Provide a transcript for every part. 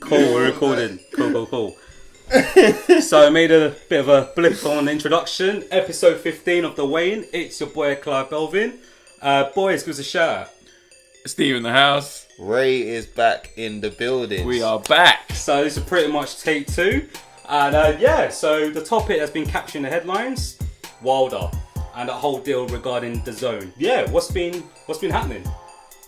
Cool, we're recording. Cool. So I made a bit of a blip on the introduction. Episode 15 of The Weigh-In. It's your boy Clive Belvin. Boys, give us a shout out. Steve in the house. Ray is back in the building. We are back. So this is pretty much take two. And so the topic has been capturing the headlines. Wilder. And that whole deal regarding DAZN. Yeah, what's been happening?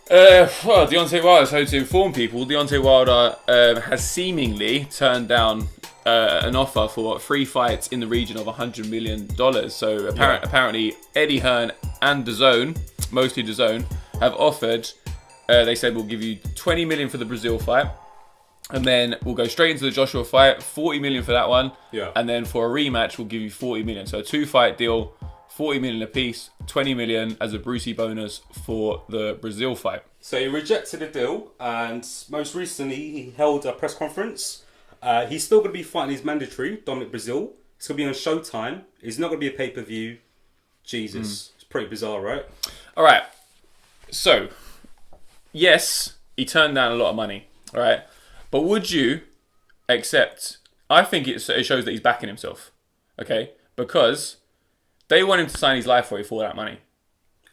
Well, Deontay Wilder, so to inform people, Deontay Wilder has seemingly turned down an offer for 3 fights in the region of $100 million. So apparently Eddie Hearn and DAZN, mostly DAZN, have offered, they said we'll give you $20 million for the Brazil fight. And then we'll go straight into the Joshua fight, $40 million for that one. Yeah. And then for a rematch, we'll give you $40 million. So a 2-fight deal, $40 million a piece, $20 million as a Brucey bonus for the Brazil fight. So he rejected the deal, and most recently he held a press conference. He's still going to be fighting his mandatory, Dominic Brazil. It's going to be on Showtime. It's not going to be a pay-per-view. Jesus. It's pretty bizarre, right? All right. So, yes, he turned down a lot of money, all right? But would you accept... I think it shows that he's backing himself, okay? Because they want him to sign his life for that money.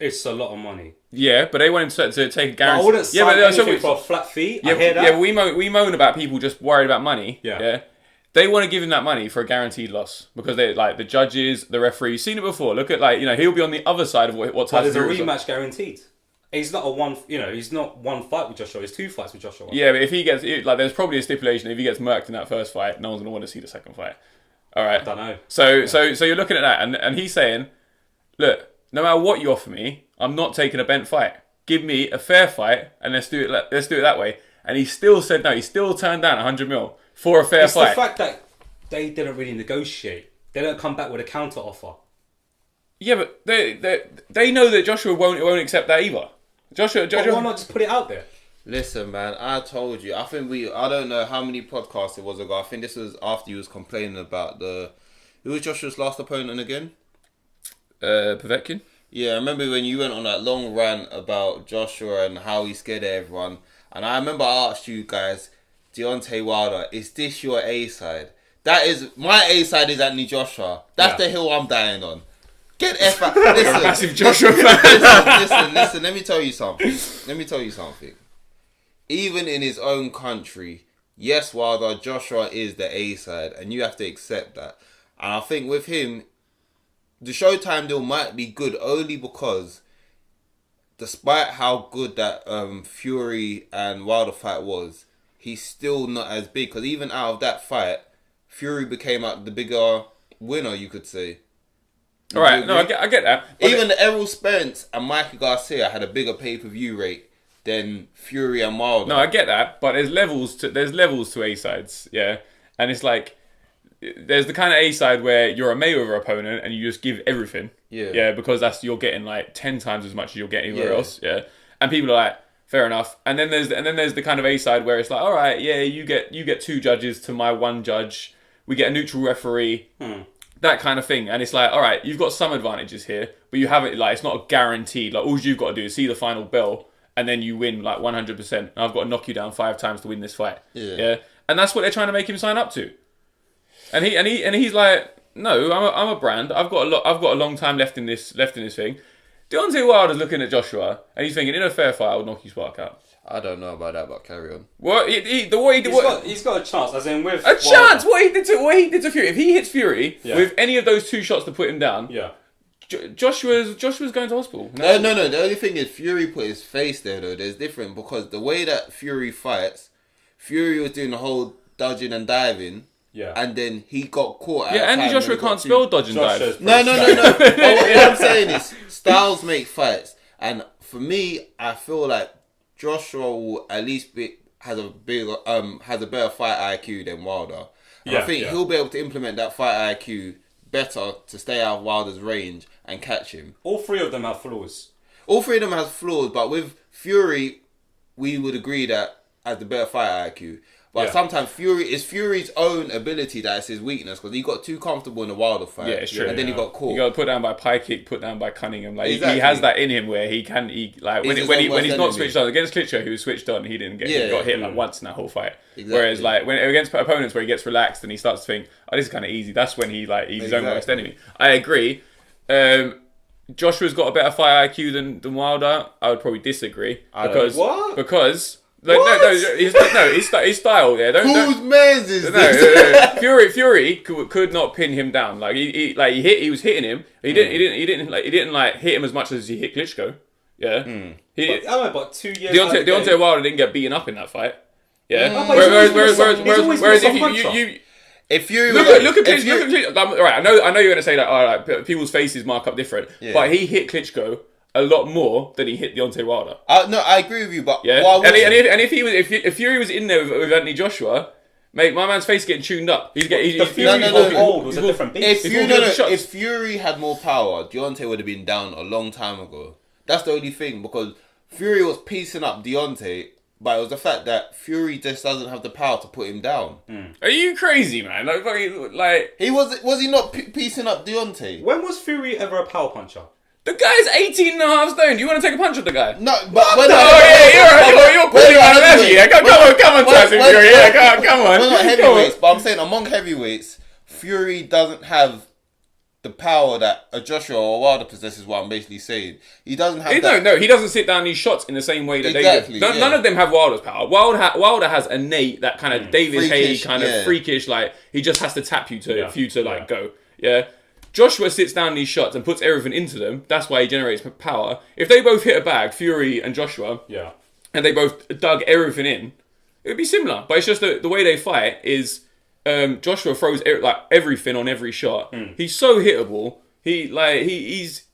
It's a lot of money. Yeah, but they want him to take a guarantee. I wouldn't sign anything for a flat fee. Yeah, I hear that. Yeah, we moan about people just worried about money. Yeah. They want to give him that money for a guaranteed loss because they like the judges, the referee. You've seen it before. Look at he'll be on the other side of what But there's a rematch guaranteed. He's not he's not one fight with Joshua. It's 2 fights with Joshua. Yeah, but if he gets there's probably a stipulation if he gets murked in that first fight, no one's gonna want to see the second fight. All right. I don't know. So you're looking at that, and he's saying, look, no matter what you offer me, I'm not taking a bent fight. Give me a fair fight, and let's do it that way. And he still said no. He still turned down 100 mil for a fair fight. It's the fact that they didn't really negotiate. They don't come back with a counter offer. Yeah, but they know that Joshua won't accept that either. Joshua, why not just put it out there? Listen, man, I told you. I don't know how many podcasts it was ago. I think this was after he was complaining about who was Joshua's last opponent again? Povetkin. Yeah, I remember when you went on that long rant about Joshua and how he scared everyone. And I remember I asked you guys, Deontay Wilder, is this your A-side? That is, my A-side is Anthony Joshua. That's the hill I'm dying on. Get F out. Listen, you're a massive Joshua fan. Listen, let me tell you something. Even in his own country, yes, Wilder, Joshua is the A-side, and you have to accept that. And I think with him, the Showtime deal might be good only because despite how good that Fury and Wilder fight was, he's still not as big. Because even out of that fight, Fury became the bigger winner, you could say. All right, no, I get that. Even Errol Spence and Mikey Garcia had a bigger pay-per-view rate than Fury and Wilder. No, I get that, but there's levels to A-sides, yeah? And it's like, there's the kind of A-side where you're a Mayweather opponent and you just give everything. Yeah, because you're getting like 10 times as much as you're getting anywhere else. Yeah. And people are like, fair enough. And then there's the kind of A-side where it's like, all right, yeah, you get 2 judges to my 1 judge. We get a neutral referee. That kind of thing. And it's like, all right, you've got some advantages here, but you haven't, it's not guaranteed. Like, all you've got to do is see the final bell and then you win 100%. And I've got to knock you down 5 times to win this fight. Yeah. And that's what they're trying to make him sign up to. And he's like, no, I'm a brand. I've got a long time left in this thing. Deontay Wilder's looking at Joshua and he's thinking, in a fair fight, I would knock you spark out. I don't know about that, but carry on. What he's got a chance, as in with a chance. What he did to Fury. If he hits Fury with any of those 2 shots to put him down, Joshua's going to hospital. No. The only thing is Fury put his face there though. There's different because the way that Fury fights, Fury was doing the whole dodging and diving. Yeah. And then he got caught. Andy Joshua can't spell dodge and dive. No. What I'm saying is styles make fights, and for me, I feel like Joshua will at least has a better fight IQ than Wilder. And I think he'll be able to implement that fight IQ better to stay out of Wilder's range and catch him. All 3 of them have flaws. All 3 of them have flaws, but with Fury, we would agree that has the better fight IQ. But sometimes Fury's own ability that's his weakness because he got too comfortable in the Wilder fight. Yeah, it's true. And then he got caught. He got put down by pie kick, put down by Cunningham. Like Exactly. he has that in him where he can when he's not switched on against Klitschko, who was switched on, he didn't get he got hit like once in that whole fight. Exactly. Whereas like when against opponents where he gets relaxed and he starts to think, oh, this is kind of easy. That's when he's his own worst enemy. I agree. Joshua's got a better fight IQ than Wilder. I would probably disagree because. His style. Yeah, whose man's is this? Fury could not pin him down. Like he was hitting him. He didn't hit him as much as he hit Klitschko. Yeah, but 2 years. Deontay Wilder didn't get beaten up in that fight. Yeah, whereas if Fury look at Klitschko, right? I know you're going to say that. All right, people's faces mark up different, but he hit Klitschko a lot more than he hit Deontay Wilder. No, I agree with you, but if Fury was in there with Anthony Joshua, mate, my man's face getting tuned up. Was a different beast. If Fury had more power, Deontay would have been down a long time ago. That's the only thing because Fury was piecing up Deontay, but it was the fact that Fury just doesn't have the power to put him down. Are you crazy, man? He was he not piecing up Deontay? When was Fury ever a power puncher? The guy's 18 and a half stone. Do you want to take a punch at the guy? No, but you're pulling out of energy. Come on, Tyson Fury. Come on. We're not heavyweights, but I'm saying among heavyweights, Fury doesn't have the power that a Joshua or Wilder possesses. What I'm basically saying, he doesn't have. No, he doesn't sit down these shots in the same way that they do. None of them have Wilder's power. Wilder has innate that kind of David Haye kind of freakish. Like he just has to tap you for you to go. Yeah. Joshua sits down these shots and puts everything into them. That's why he generates power. If they both hit a bag, Fury and Joshua, and they both dug everything in, it would be similar. But it's just the way they fight is Joshua throws everything on every shot. He's so hittable. He's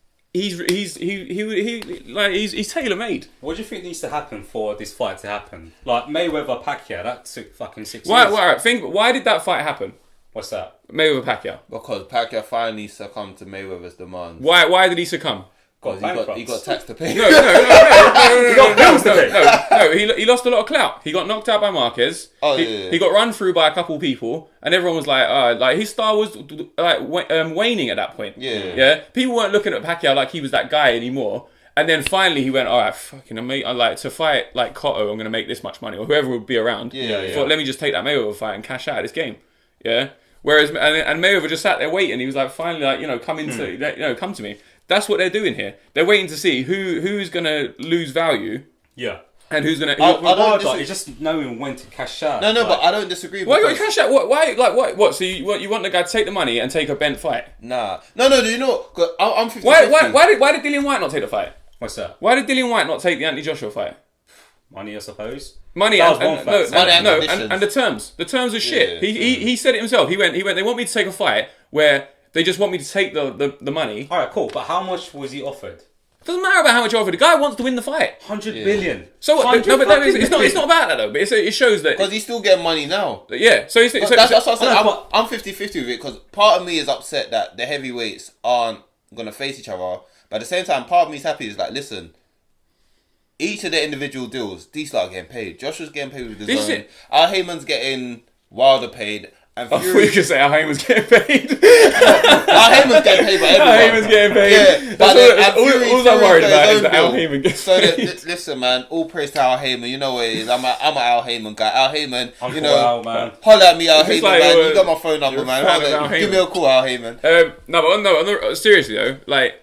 tailor made. What do you think needs to happen for this fight to happen? Like Mayweather Pacquiao, that took fucking 6 years. Why did that fight happen? What's that? Mayweather Pacquiao. Because Pacquiao finally succumbed to Mayweather's demands. Why did he succumb? Because he got tax to pay. No. He lost a lot of clout. He got knocked out by Marquez. He got run through by a couple people, and everyone was like his star was waning at that point. Yeah. People weren't looking at Pacquiao like he was that guy anymore. And then finally he went, all right, fucking, to fight like Cotto, I'm going to make this much money, or whoever would be around. Thought, let me just take that Mayweather fight and cash out of this game. Yeah. Whereas and Mayweather just sat there waiting. He was like, finally, come to me. That's what they're doing here. They're waiting to see who's gonna lose value. Yeah. And who's gonna? It's just knowing when to cash out. No, but I don't disagree. Why you gotta cash out? What? So you want the guy to take the money and take a bent fight? Nah. No. Do you know? I'm 50. Why did Dillian Whyte not take the fight? What's that? Why did Dillian Whyte not take the Anthony Joshua fight? Money, I suppose. Money and the terms. The terms are shit. Yeah, he said it himself. He went. They want me to take a fight where they just want me to take the money. All right, cool. But how much was he offered? Doesn't matter about how much you offered. The guy wants to win the fight. 100 billion. So what? No, but it's not about that though. But it shows that because he's still getting money now. Yeah. So that's what I'm saying. I'm 50-50 with it because part of me is upset that the heavyweights aren't gonna face each other. But at the same time, part of me is happy. Is like, listen. Each of the individual deals, these lot are getting paid. Joshua's getting paid with the zone. Al Heyman's getting Wilder paid. And Fury... I thought you could say Al Heyman's getting paid. Al Heyman's getting paid by everyone. Al Heyman's getting paid. Yeah, but all I'm worried about is that Al Heyman gets paid. Listen, man, all praise to Al Heyman. You know what it is. I'm an Al Heyman guy. Al Heyman, Al, man. Holler at me, Al Heyman, man. You got my phone number, man. Give me a call, Al Heyman. Seriously though, like...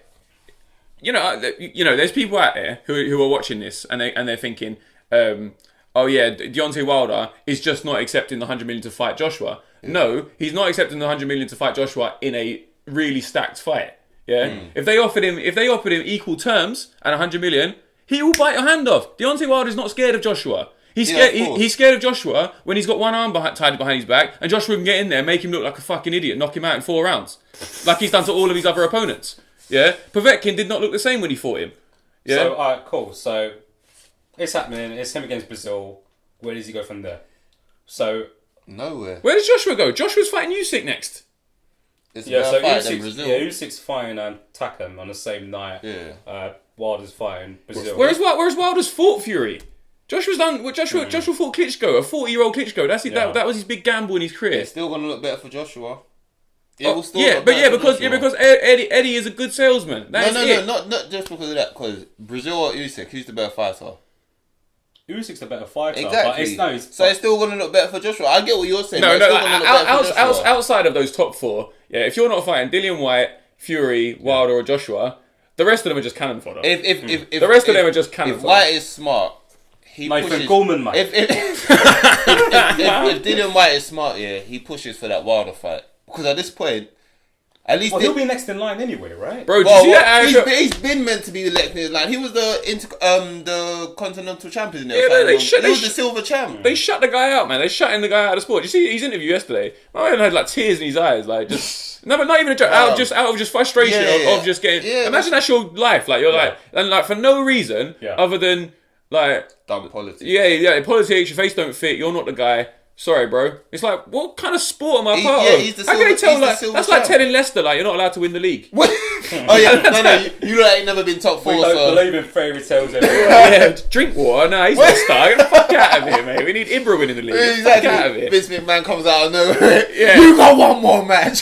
You know, there's people out there who are watching this and they're thinking, oh yeah, Deontay Wilder is just not accepting the 100 million to fight Joshua. Yeah. No, he's not accepting the 100 million to fight Joshua in a really stacked fight. Yeah, if they offered him equal terms and 100 million, he will bite your hand off. Deontay Wilder is not scared of Joshua. He's scared of Joshua when he's got one arm tied behind his back, and Joshua can get in there, make him look like a fucking idiot, knock him out in 4 rounds, like he's done to all of his other opponents. Yeah, Povetkin did not look the same when he fought him. Yeah. So, alright, cool. So, it's happening. It's him against Brazil. Where does he go from there? So, nowhere. Where does Joshua go? Joshua's fighting Usyk next. Usyk's fighting Takam on the same night. Yeah. Wilder's fighting Brazil. Whereas Wilder's fought Fury. Joshua's done. Joshua fought Klitschko, a 40-year-old Klitschko. That's it. That was his big gamble in his career. It's still gonna look better for Joshua. Because Eddie is a good salesman. No, not just because of that. Because Brazil or Usyk, who's the better fighter? Usyk's the better fighter. Exactly. But it's still going to look better for Joshua. I get what you're saying. Outside of those top 4, if you're not fighting Dillian White, Fury, Wilder, or Joshua, the rest of them are just cannon fodder. If the rest of them are just cannon fodder. If White is smart, he Nathan pushes. Gorman, mate. If Dillian White is smart, he pushes for that Wilder fight because at this point. At least he'll be next in line anyway, right? Bro, did you see that? He's been meant to be next in line. He was the continental champion. He was the silver champ. They shut the guy out, man. They shut the guy out of the sport. Did you see his interview yesterday? My man had like tears in his eyes, like just no, but not even a joke. Out of just frustration of just getting. Imagine that's your life, like you're like and like for no reason other than like dumb politics. Politics. Your face don't fit. You're not the guy. Sorry, bro. It's like, what kind of sport am I part of? How can they tell, like, that's like telling Leicester, like, you're not allowed to win the league. No, you ain't never been top 4. We don't believe in fairy tales anymore. Drink water? No, he's not a star. Get the fuck out of here, mate. We need Ibra winning the league. Exactly. Get out of here. Vince McMahon comes out of nowhere. You got one more match.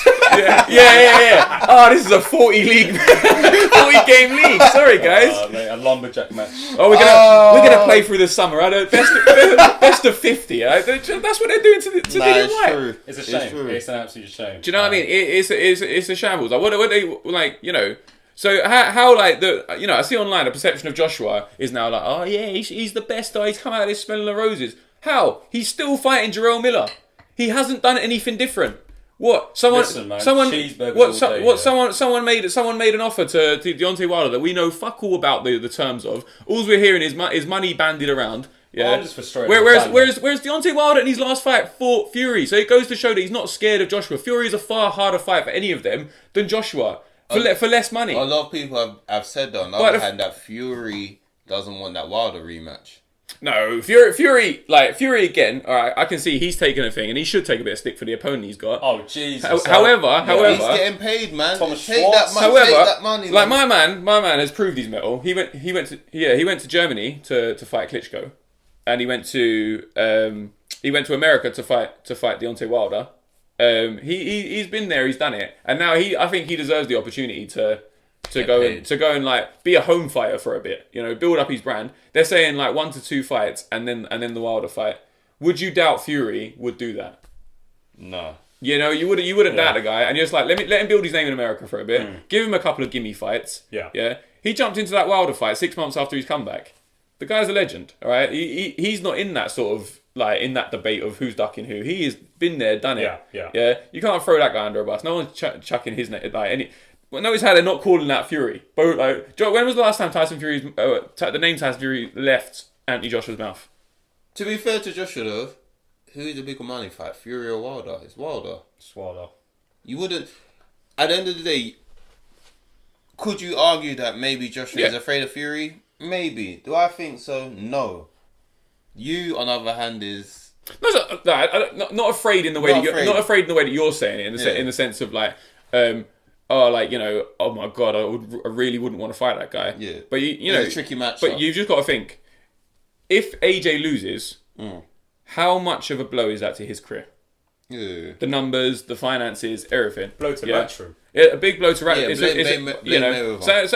Yeah. Oh, this is a 40 game league. Sorry, guys. Mate, a lumberjack match. Oh, we're gonna play through the summer. Best of 50. That's what they're doing to Dillian White. True. It's a shame. It's an absolute shame. Do you know what I mean? It's a shambles. Like what they like, you know. So how like I see online the perception of Joshua is now like, oh yeah, he's the best. He's come out of this smelling the roses. How? He's still fighting Jarrell Miller. He hasn't done anything different. What? Someone made an offer to Deontay Wilder that we know fuck all about the terms of. All we're hearing is money bandied around. Yeah. I'm just frustrated. Whereas Deontay Wilder in his last fight fought Fury, so it goes to show that he's not scared of Joshua. Fury is a far harder fight for any of them than Joshua for less money. A lot of people have said that on the other hand that Fury doesn't want that Wilder rematch. No, Fury again. All right, I can see he's taking a thing, and he should take a bit of stick for the opponent he's got. Oh Jesus! However, he's getting paid, man. Thomas take that money. Like my man has proved his mettle. He went to Germany to fight Klitschko. And he went to America to fight Deontay Wilder. He's been there, he's done it, and now I think he deserves the opportunity to go and like be a home fighter for a bit. You know, build up his brand. They're saying like 1 to 2 fights, and then the Wilder fight. Would you doubt Fury would do that? No. You know, you wouldn't doubt the guy, and you're just like let him build his name in America for a bit. Give him a couple of gimme fights. Yeah. He jumped into that Wilder fight 6 months after his comeback. The guy's a legend, all right? He's not in that sort of, like, in that debate of who's ducking who. He has been there, done it. Yeah. You can't throw that guy under a bus. No one's chucking his name, like, any... Well, notice how they're not calling that Fury. But, like, when was the last time the name Tyson Fury left Anthony Joshua's mouth? To be fair to Joshua, though, who is the bigger money fight, Fury or Wilder? It's Wilder. You wouldn't... At the end of the day, could you argue that maybe Joshua is afraid of Fury? Maybe. Do I think so? No. You, on the other hand, is not afraid in the way not afraid in the way that you're saying it. In the sense of like, oh my god, I really wouldn't want to fight that guy. Yeah. But you know, it's a tricky match. But you've just got to think, if AJ loses, how much of a blow is that to his career? Yeah. The numbers, the finances, everything. Blow to Matchroom. Yeah, a big blow to Ratchet. So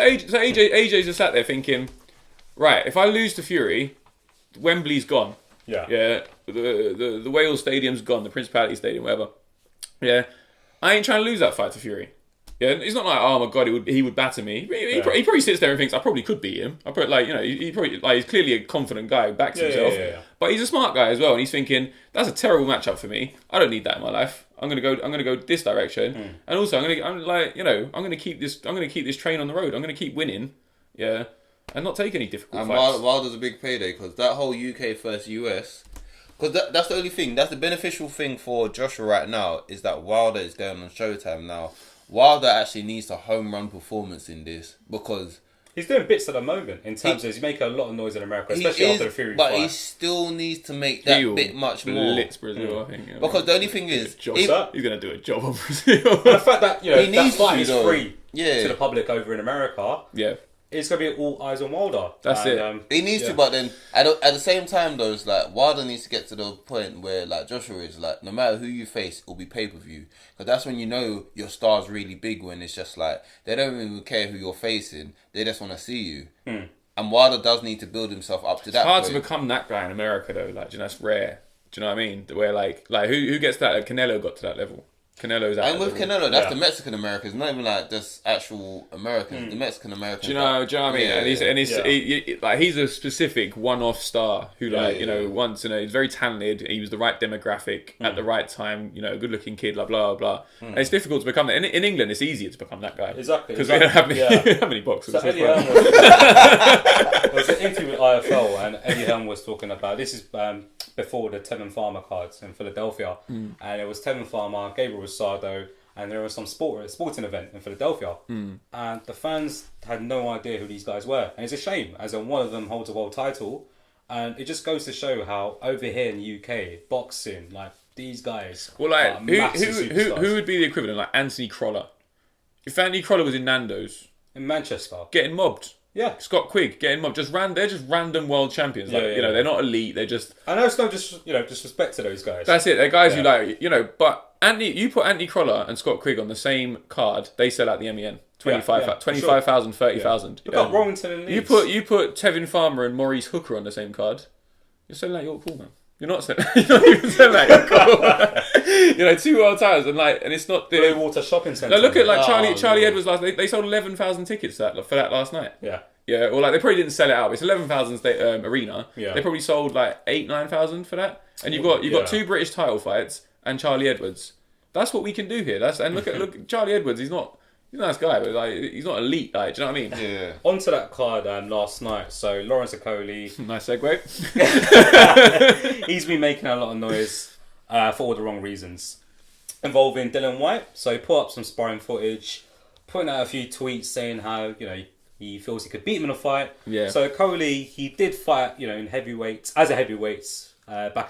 AJ's just sat there thinking, right, if I lose to Fury, Wembley's gone. Yeah. The Wales Stadium's gone, the Principality Stadium, whatever. Yeah. I ain't trying to lose that fight to Fury. Yeah, it's not like, oh my god, he would batter me. He probably sits there and thinks I probably could beat him. I probably he probably he's clearly a confident guy who backs himself. Yeah. But he's a smart guy as well, and he's thinking that's a terrible matchup for me. I don't need that in my life. I'm gonna go this direction, and also I'm gonna keep this train on the road. I'm gonna keep winning. Yeah. And not take any difficult fights. Wilder's a big payday because that whole UK versus US, because that's the only thing. That's the beneficial thing for Joshua right now is that Wilder is going on Showtime now. Wilder actually needs a home run performance in this because he's doing bits at the moment in terms of he's making a lot of noise in America, especially after the Fury fight. But he still needs to make that bit much more. Brazil, I think. Because the only thing is, he's going to do a job on Brazil. And the fact that he that fight is free to to the public over in America. Yeah. it's going to be all eyes on Wilder. That's it. He needs to, but then at the same time though, it's like Wilder needs to get to the point where like Joshua is like, no matter who you face, it'll be pay-per-view. Because that's when you know your star's really big, when it's just like, they don't even care who you're facing. They just want to see you. And Wilder does need to build himself up to that It's hard point. to become that guy in America though. Like, you know, that's rare. Do you know what I mean? Where like who gets that? Like, Canelo got to that level. Canelo's out. And with Canelo, that's the Mexican Americans, not even like just actual Americans. The Mexican Americans. Do you know what I mean? Yeah, and he's a specific one-off star who once he's very talented. He was the right demographic at the right time. You know, good-looking kid. Blah blah blah. And it's difficult to become that. In England, it's easier to become that guy. Exactly. Because we don't have many boxers. So Eddie Hearn was an interview with IFL, and Eddie Hearn was talking about this is before the Tevin Farmer cards in Philadelphia, and it was Tevin Farmer, Gabriel Rosado, and there was some sporting event in Philadelphia, and the fans had no idea who these guys were, and it's a shame, as in one of them holds a world title, and it just goes to show how over here in the UK, boxing, like these guys, well, like are massive superstars. who would be the equivalent? Like Anthony Crolla. If Anthony Crolla was in Nando's in Manchester, getting mobbed. Yeah, Scott Quigg getting mobbed. They're just random world champions. Like, they're not elite. They're just. I know it's no disrespect to those guys. That's it. They're guys who but you put Anthony Crolla and Scott Quigg on the same card, they sell out the MEN. 25,000, 30,000. Look at Warrington and Leeds. You put Tevin Farmer and Maurice Hooker on the same card, you're selling out York Pool, man. You're not even selling out York Pool. 2 world titles and it's not the Water Shopping Centre. Look at Charlie Edwards last. They sold 11,000 tickets for that last night. Yeah. Yeah, or they probably didn't sell it out. It's 11,000 arena. Yeah. They probably sold 8,000-9,000 for that. And you've got 2 British title fights and Charlie Edwards. That's what we can do here. Look at Charlie Edwards. He's a nice guy, but he's not elite. Do you know what I mean? Yeah. Onto that card last night. So Lawrence Okolie, nice segue. He's been making a lot of noise for all the wrong reasons, involving Dylan White. So he put up some sparring footage, putting out a few tweets saying how he feels he could beat him in a fight. Yeah. So Okolie, he did fight in heavyweights back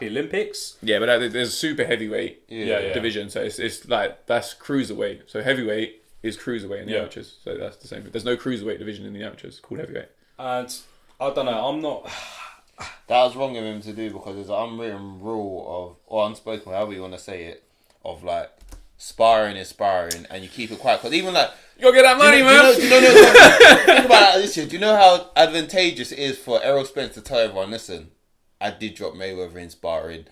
in the Olympics. Yeah, but there's super heavyweight division, so it's like that's cruiserweight. So heavyweight is cruiserweight in the amateurs, so that's the same. There's no cruiserweight division in the amateurs called heavyweight. And I don't know, I'm not. That was wrong of him to do because there's an unwritten rule of, or unspoken, however you want to say it, of sparring is sparring, and you keep it quiet. Because even you gotta get that money, man. Think about this year. Do you know how advantageous it is for Errol Spence to tell everyone, listen, I did drop Mayweather in sparring.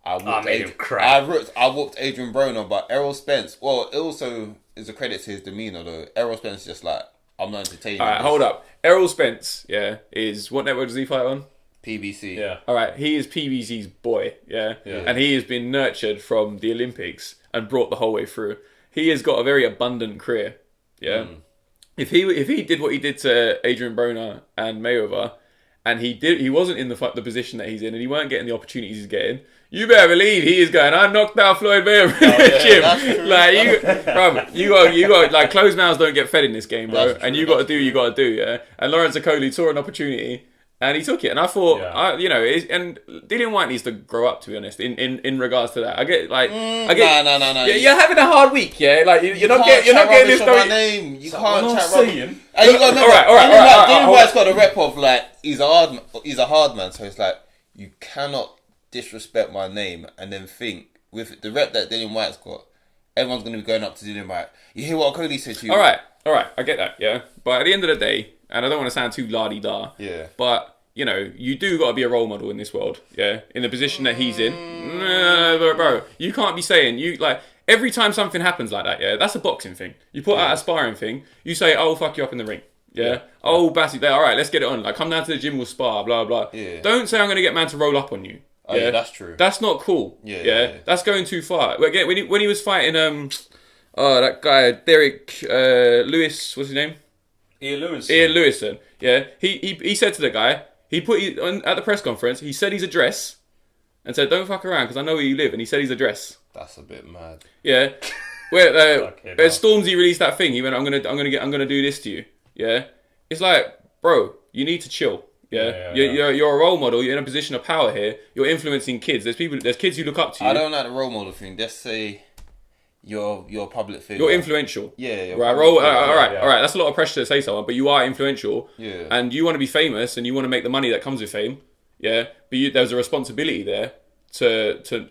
I made him cry. I whooped Adrian Broner, but Errol Spence, well, it also is a credit to his demeanour though. Errol Spence is just I'm not entertaining. Alright, hold up. Errol Spence, is what network does he fight on? PBC. Yeah. Alright, he is PBC's boy, and he has been nurtured from the Olympics and brought the whole way through. He has got a very abundant career, If he did what he did to Adrian Broner and Mayweather, and he wasn't in the position that he's in, and he weren't getting the opportunities he's getting, you better believe he is going, I knocked out Floyd Mayweather in the gym. You got closed mouths don't get fed in this game, bro. And you got to do, yeah. And Lawrence Okolie saw an opportunity, and he took it. And I thought, and Dillian White needs to grow up, to be honest, in regards to that. I get No. You're having a hard week, yeah. You're not getting this. My name. You can't chat rubbish. And you got all right. Dillian White's got a rep of he's a hard man, so it's you cannot disrespect my name and then think with the rep that Dillian White's got, everyone's going to be going up to Dillian White. You hear what Okolie said to you? All right, I get that, yeah. But at the end of the day, and I don't want to sound too la-di-da, but you do got to be a role model in this world, yeah. In the position that he's in, bro, you can't be saying every time something happens like that, yeah. That's a boxing thing. You put out a sparring thing. You say, "I'll fuck you up in the ring." Yeah. Oh, Buatsi, there. All right, let's get it on. Come down to the gym, we'll spar. Blah blah. Yeah. Don't say I'm going to get man to roll up on you. Oh, yeah, that's true. That's not cool. Yeah. That's going too far. Again, when he was fighting, that guy Derek Lewis, what's his name? Ian Lewison. Yeah. He said to the guy, at the press conference, he said his address, and said, "Don't fuck around, because I know where you live." And he said his address. That's a bit mad. Yeah. Where Stormzy released that thing, he went, "I'm gonna do this to you." Yeah. It's bro, you need to chill. Yeah. You're a role model. You're in a position of power here. You're influencing kids. There's kids who look up to you. I don't like the role model thing. Just say you're a public figure. You're influential. Yeah. Right. All right. That's a lot of pressure to say someone, but you are influential. Yeah. And you want to be famous, and you want to make the money that comes with fame. Yeah. But there's a responsibility there to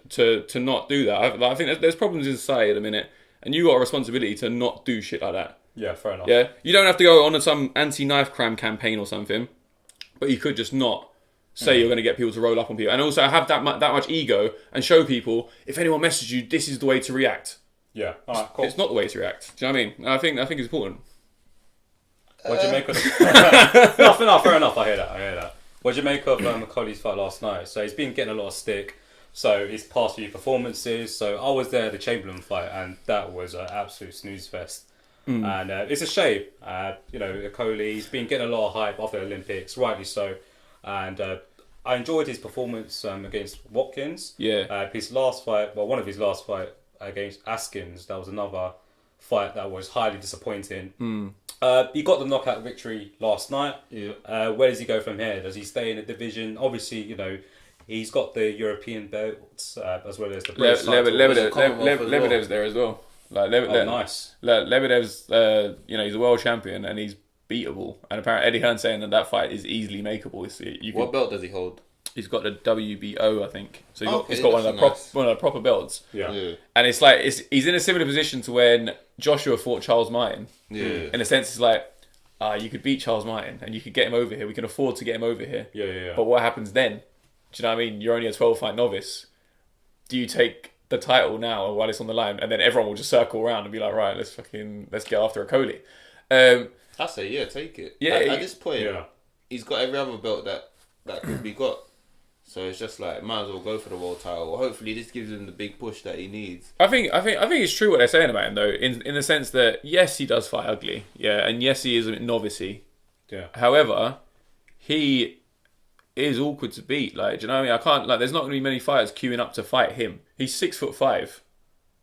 not do that. I think there's problems in society at the minute, and you got a responsibility to not do shit like that. Yeah, fair enough. Yeah. You don't have to go on some anti-knife crime campaign or something, but you could just not say you're going to get people to roll up on people, and also have that much ego and show people, if anyone messages you, this is the way to react. Yeah, alright, cool. It's not the way to react. Do you know what I mean? I think it's important. What do you make of no, fair enough. I hear that. What do you make of Okolie's fight last night? So he's been getting a lot of stick. So his past few performances. So I was there at the Chamberlain fight, and that was an absolute snooze fest. And it's a shame. Okolie, he's been getting a lot of hype after the Olympics, rightly so. And I enjoyed his performance against Watkins. Yeah. His last fight, one of his last fight against Askins, that was another fight that was highly disappointing. He got the knockout victory last night. Yeah. Where does he go from here? Does he stay in the division? Obviously, he's got the European belts as well as the British title. Lebedev's there as well. Nice. Lebedev's, he's a world champion and he's beatable. And apparently Eddie Hearn's saying that fight is easily makeable. What belt does he hold? He's got the WBO, I think. So he's Okay, got one of the proper belts. Yeah. And it's like he's in a similar position to when Joshua fought Charles Martin. Yeah. In a sense, it's like, you could beat Charles Martin and you could get him over here. We can afford to get him over here. Yeah. But what happens then? Do you know what I mean? You're only a 12-fight novice. Do you take the title now while it's on the line, and then everyone will just circle around and be like, right, let's get after Okolie. I say, yeah, take it. Yeah, at this point, Yeah. he's got every other belt that could be got. So it's just like, might as well go for the world title. Hopefully, this gives him the big push that he needs. I think it's true what they're saying about him though, in the sense that yes, he does fight ugly, yeah, and yes, he is a novice-y. Yeah. However, he is awkward to beat. Like, do you know what I mean? There's not going to be many fighters queuing up to fight him. He's 6'5",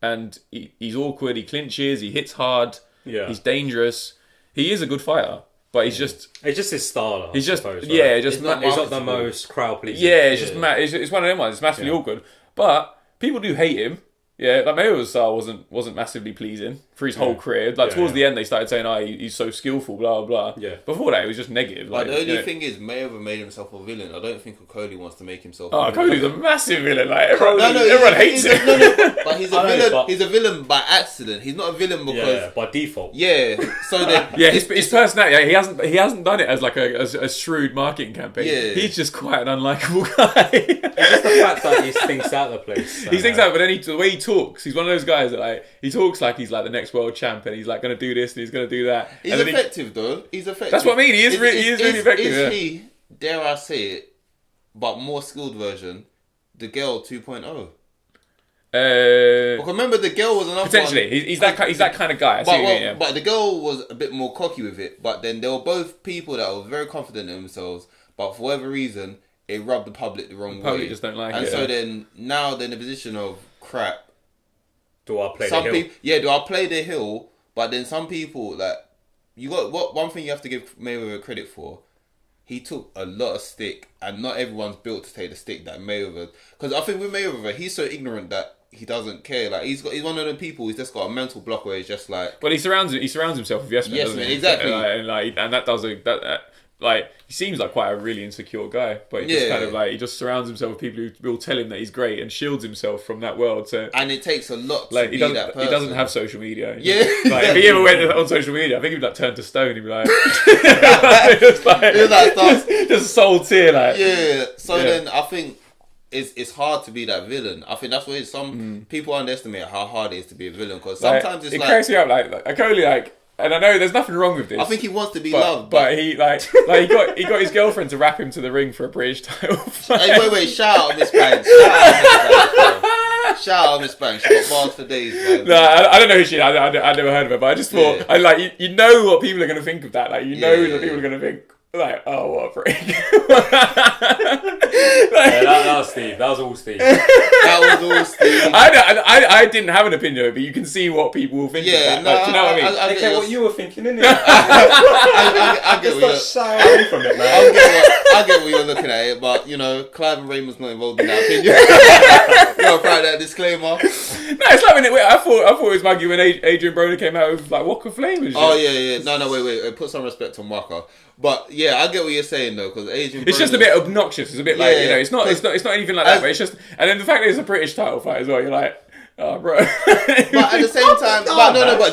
and he's awkward. He clinches. He hits hard. Yeah. He's dangerous. He is a good fighter, but he's just. It's just his style. He's just suppose, yeah, right? just He's not the most crowd pleasing. yeah. It's just it's one of them ones. It's massively awkward, but people do hate him. Yeah, like Mayweather's style wasn't massively pleasing for his whole career. Like towards the end, they started saying, he's so skillful, blah blah blah. Yeah. Before that, it was just negative. Like, the only thing is, Mayweather made himself a villain. I don't think Okolie wants to make himself. Oh, a villain. Okolie's a massive villain. Like everyone hates him. But he's a villain. but- He's a villain by accident. He's not a villain because by default. So then His personality. Yeah, he hasn't done it as like a shrewd marketing campaign. Yeah. He's just quite an unlikable guy. It's just the fact that he thinks out of the place. He thinks out, but then the way he talks, he's one of those guys that like he talks like he's like the next world champ, and he's like going to do this and he's going to do that. he's And then effective though. He's effective. That's what I mean. He is really effective. Is he, dare I say it, but more skilled version, the girl 2.0? Because remember, the girl was another potentially. one. He's that kind of guy. I see what you mean, yeah. But the girl was a bit more cocky with it. But then they were both people that were very confident in themselves. But for whatever reason, it rubbed the public the wrong way. Public just don't like it. And so then now they're in a position of crap. Do I play the hill? Do I play the hill? But then some people, like, you got one thing you have to give Mayweather credit for. He took a lot of stick, and not everyone's built to take the stick that Mayweather. Because I think with Mayweather, he's so ignorant that he doesn't care. Like he's one of the people who's just got a mental block where he's just like. But he surrounds himself with yes men. Yes men, exactly. And that does like he seems like quite a really insecure guy, but he just kind of like he just surrounds himself with people who will tell him that he's great and shields himself from that world. So and it takes a lot like to be that person. He doesn't have social media. Yeah. Like if he ever went on social media, I think he'd like turn to stone. He'd be like, just soul tear like. Yeah. So then I think it's hard to be that villain. I think that's what it is. Some people underestimate how hard it is to be a villain because sometimes it cracks me up. Like Okolie, and I know there's nothing wrong with this. I think he wants to be loved, but he he got his girlfriend to wrap him to the ring for a British title. Hey, wait! Shout out Miss Banks! Shout out Miss Banks! She got bars for days, man. No, I don't know who she is. I never heard of her, but I just thought, you know what people are going to think of that. Like, you know that people are going to think, Like, oh, what a prick. That was Steve. That was all Steve. That was all Steve. I didn't have an opinion of it, but you can see what people will think of that. Like, do you know what I mean? I get what you were thinking, innit? I get what you're shy away from it, man. I get what you're looking at it, but you know, Clive and Raymond's not involved in that opinion. You gotta write that disclaimer. No, it's like when I thought it was Maggie when Adrian Broner came out with like Walk of Flame and shit. Oh yeah. No, wait. Put some respect on Waka. But yeah, I get what you're saying though, because Adrian. It's just a bit obnoxious. It's a bit like, you know, it's not anything like that. But it's just, and then the fact that it's a British title fight as well. You're like, oh, bro. But at the same time, do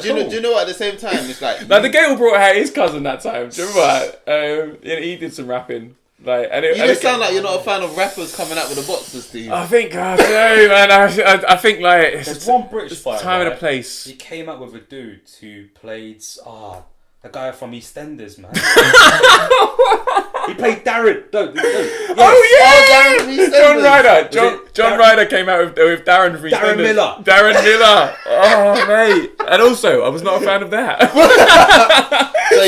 you know what? At the same time, it's like the Gale brought out his cousin that time. Do you remember that? He did some rapping. Like, and you just sound like you're not a fan of rappers coming out with the boxers, Steve. I think, I don't know, man. I think like there's one British fighter. Time and a place. He came up with a dude who played the guy from EastEnders, man. He played Darren. No. Yes. Oh yeah, Darren John Ryder. John Ryder came out with Darren from EastEnders. Darren Miller. Oh mate. And also, I was not a fan of that. So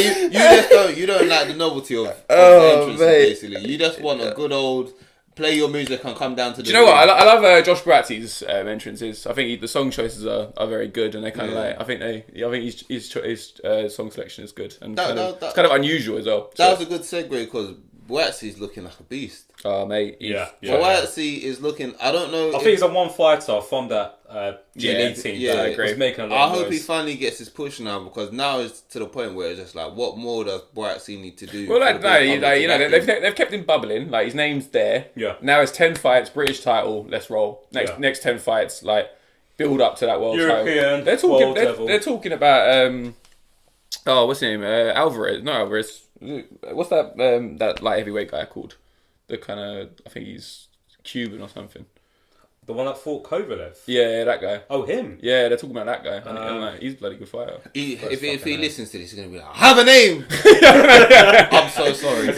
you don't like the novelty of the entrances, basically. You just want a good old play your music and come down to the. Do you know what? I love Josh Buatsi's entrances. I think the song choices are very good, and they kind of like. I think his song selection is good, and it's kind of unusual as well. That was a good segue because Buatsi's looking like a beast. Oh mate, Buatsi is looking. I don't know. I think he's a one fighter from that G team. Yeah, I agree. Making a lot I hope he finally gets his push now, because now it's to the point where it's just like, what more does Buatsi need to do? Well, they've kept him bubbling. Like his name's there. Yeah. Now it's 10 fights, British title. Let's roll. Next 10 fights, like build up to that world European title. level. They're talking about what's his name? Alvarez. No, Alvarez. What's that light heavyweight guy called? The kind of, I think he's Cuban or something. The one that fought Kovalev? Yeah, that guy. Oh, him? Yeah, they're talking about that guy. And like, he's a bloody good fighter. If he listens to this, he's going to be like, I have a name! I'm so sorry.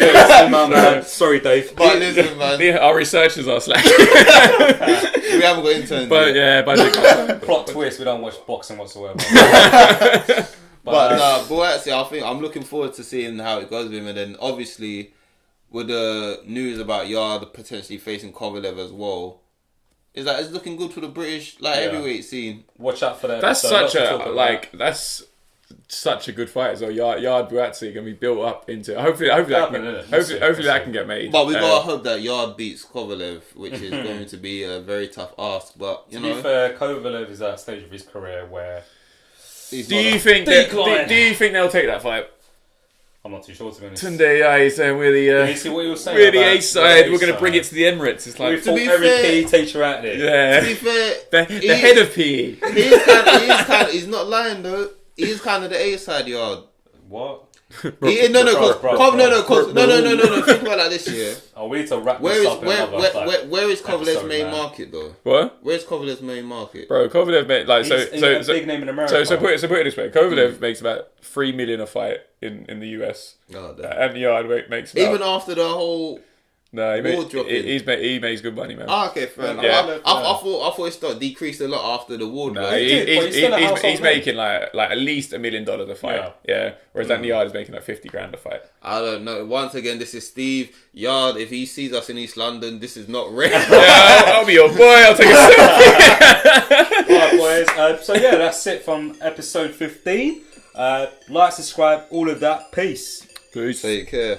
Sorry, Dave. But listen, man. Our researchers are slacking. We haven't got interns. But yeah, plot twist, we don't watch boxing whatsoever. But Buatsi, I think I'm looking forward to seeing how it goes with him. And then obviously, with the news about Yard potentially facing Kovalev as well, it's looking good for the British heavyweight scene. Watch out for that. That's such a good fight as well. Yard Buatsi can be built up into. Hopefully that can get made. But we gotta hope that Yard beats Kovalev, which is going to be a very tough ask. But to be fair, Kovalev is at a stage of his career where. Do you think they'll take that fight? I'm not too sure, to be honest. Tunde, he's saying we're the see what he was saying we're the A side. We're going to bring it to the Emirates. It's like every PE teacher out there. Yeah. To be fair, the head of PE. He's not lying though. He's kind of the A side, Yard. What? No. Think about it like this, yeah. Oh, we need to wrap this up. Where is Kovalev's main market though? What? Where's Kovalev's main market? Bro, Kovalev he's a big name in America. So put it this way: Kovalev makes about $3 million a fight in the US, and Yard makes about, even after the whole. No, he makes good money, man. Okay, fair enough. Yeah. I thought it started decreased a lot after the war. No, he's making like at least $1 million a fight. Yeah. Whereas that Yard is making like $50,000 a fight. I don't know. Once again, this is Steve Yard. If he sees us in East London, this is not rare. I'll be your boy. I'll take a selfie. Alright, boys. So yeah, that's it from episode 15. Like, subscribe, all of that. Peace. Take care.